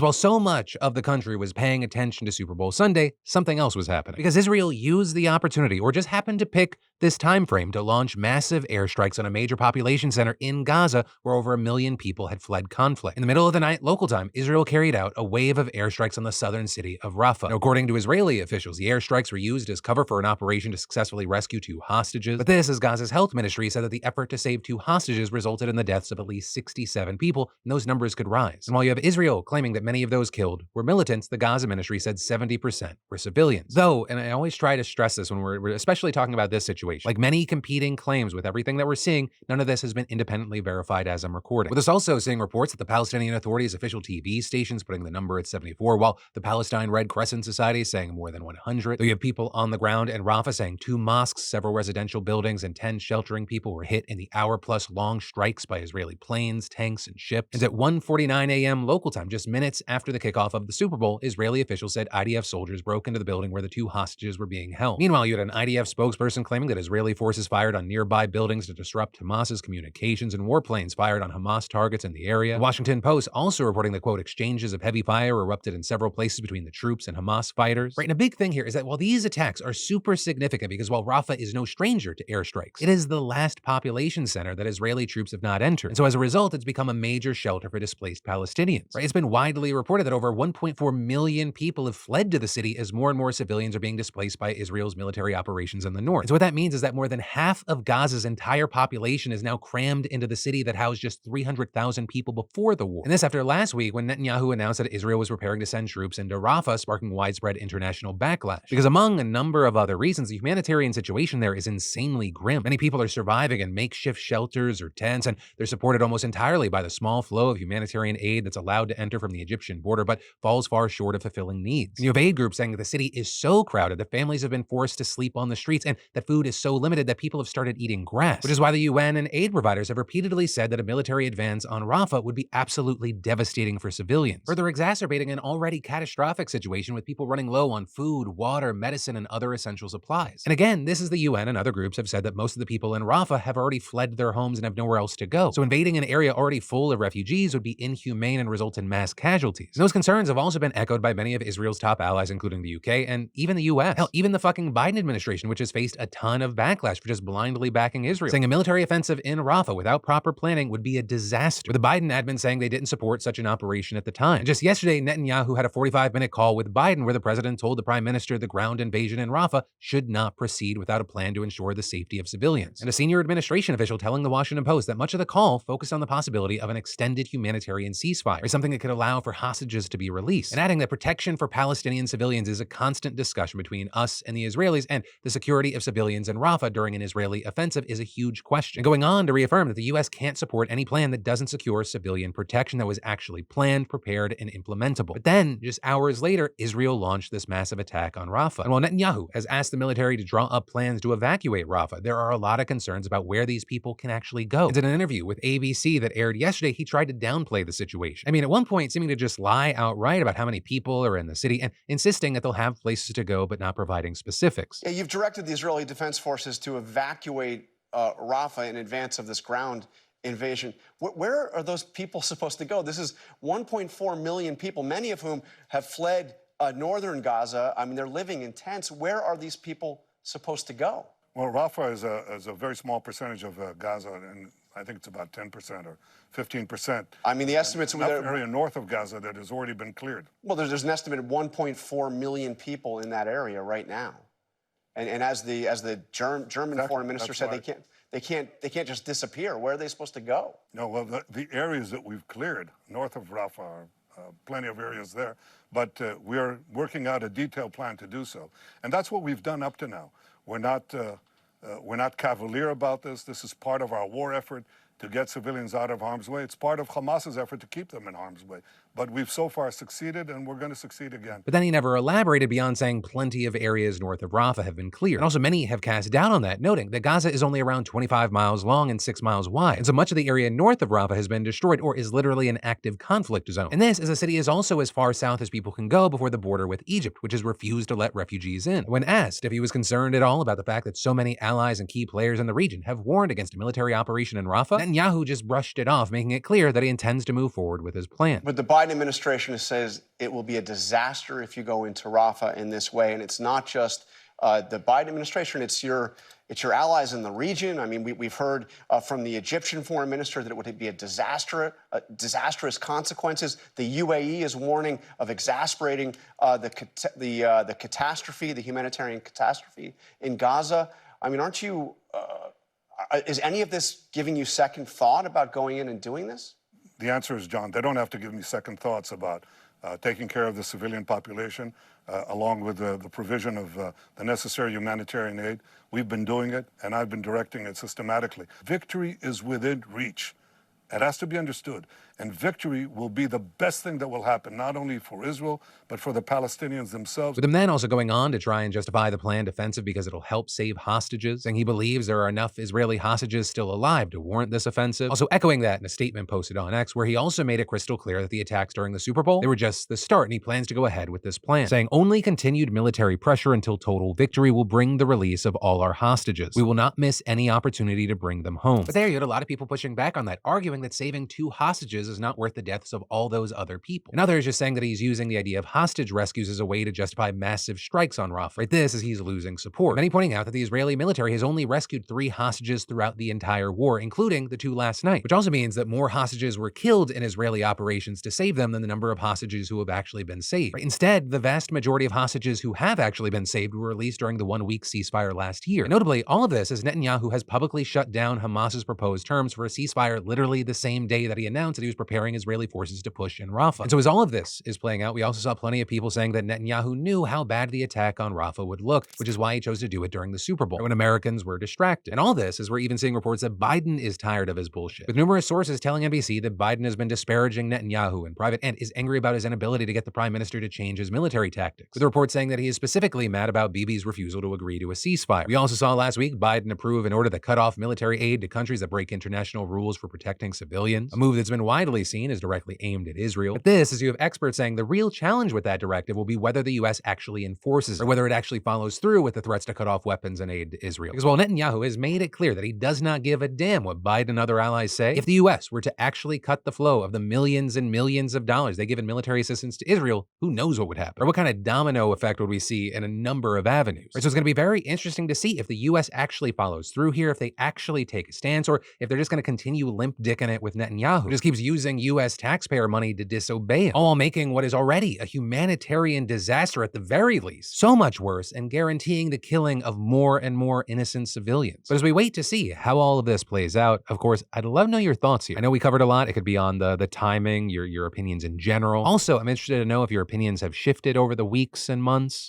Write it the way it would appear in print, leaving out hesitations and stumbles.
While so much of the country was paying attention to Super Bowl Sunday, something else was happening. Because Israel used the opportunity, or just happened to pick this time frame, to launch massive airstrikes on a major population center in Gaza where over 1 million people had fled conflict. In the middle of the night, local time, Israel carried out a wave of airstrikes on the southern city of Rafah. Now, according to Israeli officials, the airstrikes were used as cover for an operation to successfully rescue 2 hostages. But this, as Gaza's health ministry said, that the effort to save 2 hostages resulted in the deaths of at least 67 people, and those numbers could rise. And while you have Israel claiming that many of those killed were militants, the Gaza ministry said 70% were civilians. Though, and I always try to stress this when we're especially talking about this situation, like many competing claims with everything that we're seeing, none of this has been independently verified as I'm recording. With us also seeing reports that the Palestinian Authority's official TV stations putting the number at 74, while the Palestine Red Crescent Society is saying more than 100. Though you have people on the ground in Rafah saying 2 mosques, several residential buildings, and 10 sheltering people were hit in the hour-plus long strikes by Israeli planes, tanks, and ships. And at 1:49 a.m. local time, just minutes after the kickoff of the Super Bowl, Israeli officials said IDF soldiers broke into the building where the 2 hostages were being held. Meanwhile, you had an IDF spokesperson claiming that Israeli forces fired on nearby buildings to disrupt Hamas's communications, and warplanes fired on Hamas targets in the area. The Washington Post also reporting that, quote, exchanges of heavy fire erupted in several places between the troops and Hamas fighters. Right, and a big thing here is that while these attacks are super significant, because while Rafah is no stranger to airstrikes, it is the last population center that Israeli troops have not entered. And so as a result, it's become a major shelter for displaced Palestinians. Right, it's been widely reported that over 1.4 million people have fled to the city as more and more civilians are being displaced by Israel's military operations in the north. And so what that means is that more than half of Gaza's entire population is now crammed into the city that housed just 300,000 people before the war. And this after last week when Netanyahu announced that Israel was preparing to send troops into Rafah, sparking widespread international backlash. Because among a number of other reasons, the humanitarian situation there is insanely grim. Many people are surviving in makeshift shelters or tents, and they're supported almost entirely by the small flow of humanitarian aid that's allowed to enter from the Egyptian border, but falls far short of fulfilling needs. And you have aid groups saying that the city is so crowded that families have been forced to sleep on the streets, and that food is so limited that people have started eating grass, which is why the UN and aid providers have repeatedly said that a military advance on Rafah would be absolutely devastating for civilians, further exacerbating an already catastrophic situation with people running low on food, water, medicine, and other essential supplies. And again, this is the UN and other groups have said that most of the people in Rafah have already fled their homes and have nowhere else to go. So invading an area already full of refugees would be inhumane and result in mass casualties. And those concerns have also been echoed by many of Israel's top allies, including the UK and even the US. Hell, even the fucking Biden administration, which has faced a ton of backlash for just blindly backing Israel, saying a military offensive in Rafah without proper planning would be a disaster, with the Biden admin saying they didn't support such an operation at the time. And just yesterday, Netanyahu had a 45-minute call with Biden where the president told the prime minister the ground invasion in Rafah should not proceed without a plan to ensure the safety of civilians. And a senior administration official telling the Washington Post that much of the call focused on the possibility of an extended humanitarian ceasefire, or something that could allow for hostages to be released, and adding that protection for Palestinian civilians is a constant discussion between us and the Israelis, and the security of civilians in Rafah during an Israeli offensive is a huge question. And going on to reaffirm that the US can't support any plan that doesn't secure civilian protection that was actually planned, prepared, and implementable. But then, just hours later, Israel launched this massive attack on Rafah. And while Netanyahu has asked the military to draw up plans to evacuate Rafah, there are a lot of concerns about where these people can actually go. And in an interview with ABC that aired yesterday, he tried to downplay the situation. I mean, at one point, seeming to just lie outright about how many people are in the city and insisting that they'll have places to go, but not providing specifics. Yeah, you've directed the Israeli Defense Forces to evacuate Rafah in advance of this ground invasion. Where are those people supposed to go? This is 1.4 million people, many of whom have fled northern Gaza. I mean, they're living in tents. Where are these people supposed to go? Well, Rafah is a very small percentage of Gaza, and I think it's about 10% or 15%. I mean, the estimates in that area north of Gaza that has already been cleared. Well, there's an estimated 1.4 million people in that area right now, and as the German foreign minister said, they can't just disappear. Where are they supposed to go? No, well, the areas that we've cleared north of Rafah are plenty of areas there, but we are working out a detailed plan to do so, and that's what we've done up to now. We're not cavalier about this. This is part of our war effort to get civilians out of harm's way. It's part of Hamas's effort to keep them in harm's way. But we've so far succeeded, and we're going to succeed again. But then he never elaborated beyond saying plenty of areas north of Rafah have been cleared. And also many have cast doubt on that, noting that Gaza is only around 25 miles long and 6 miles wide. And so much of the area north of Rafah has been destroyed or is literally an active conflict zone. And this, as the city is also as far south as people can go before the border with Egypt, which has refused to let refugees in. When asked if he was concerned at all about the fact that so many allies and key players in the region have warned against a military operation in Rafah, Netanyahu just brushed it off, making it clear that he intends to move forward with his plan. But the Biden Biden administration says it will be a disaster if you go into Rafah in this way. And it's not just the Biden administration, it's your allies in the region. I mean, we've heard from the Egyptian foreign minister that it would be a disastrous consequences. The UAE is warning of exasperating the catastrophe, the humanitarian catastrophe in Gaza. I mean, aren't you, is any of this giving you second thought about going in and doing this? The answer is, John, they don't have to give me second thoughts about taking care of the civilian population, along with the provision of the necessary humanitarian aid. We've been doing it, and I've been directing it systematically. Victory is within reach. It has to be understood. And victory will be the best thing that will happen, not only for Israel, but for the Palestinians themselves. With him then also going on to try and justify the planned offensive because it'll help save hostages, saying he believes there are enough Israeli hostages still alive to warrant this offensive. Also echoing that in a statement posted on X, where he also made it crystal clear that the attacks during the Super Bowl, they were just the start, and he plans to go ahead with this plan, saying only continued military pressure until total victory will bring the release of all our hostages. We will not miss any opportunity to bring them home. But there you had a lot of people pushing back on that, arguing that saving 2 hostages is not worth the deaths of all those other people. And others just saying that he's using the idea of hostage rescues as a way to justify massive strikes on Rafah. Right, this is he's losing support. Many pointing out that the Israeli military has only rescued 3 hostages throughout the entire war, including the 2 last night, which also means that more hostages were killed in Israeli operations to save them than the number of hostages who have actually been saved. Right? Instead, the vast majority of hostages who have actually been saved were released during the 1-week ceasefire last year. And notably, all of this as Netanyahu has publicly shut down Hamas's proposed terms for a ceasefire literally the same day that he announced that he was preparing Israeli forces to push in Rafah. And so as all of this is playing out, we also saw plenty of people saying that Netanyahu knew how bad the attack on Rafah would look, which is why he chose to do it during the Super Bowl, when Americans were distracted. And all this is we're even seeing reports that Biden is tired of his bullshit, with numerous sources telling NBC that Biden has been disparaging Netanyahu in private and is angry about his inability to get the prime minister to change his military tactics, with reports saying that he is specifically mad about Bibi's refusal to agree to a ceasefire. We also saw last week Biden approve an order that cut off military aid to countries that break international rules for protecting civilians, a move that's been widely seen as directly aimed at Israel. But this is you have experts saying the real challenge with that directive will be whether the U.S. actually enforces it, or whether it actually follows through with the threats to cut off weapons and aid to Israel. Because while Netanyahu has made it clear that he does not give a damn what Biden and other allies say, if the U.S. were to actually cut the flow of the millions and millions of dollars they give in military assistance to Israel, who knows what would happen? Or what kind of domino effect would we see in a number of avenues? Right, so it's going to be very interesting to see if the U.S. actually follows through here, if they actually take a stance, or if they're just going to continue limp dicking it with Netanyahu, who just keeps using U.S. taxpayer money to disobey him, all while making what is already a humanitarian disaster at the very least so much worse and guaranteeing the killing of more and more innocent civilians. But as we wait to see how all of this plays out, of course, I'd love to know your thoughts here. I know we covered a lot. It could be on the timing, your opinions in general. Also, I'm interested to know if your opinions have shifted over the weeks and months.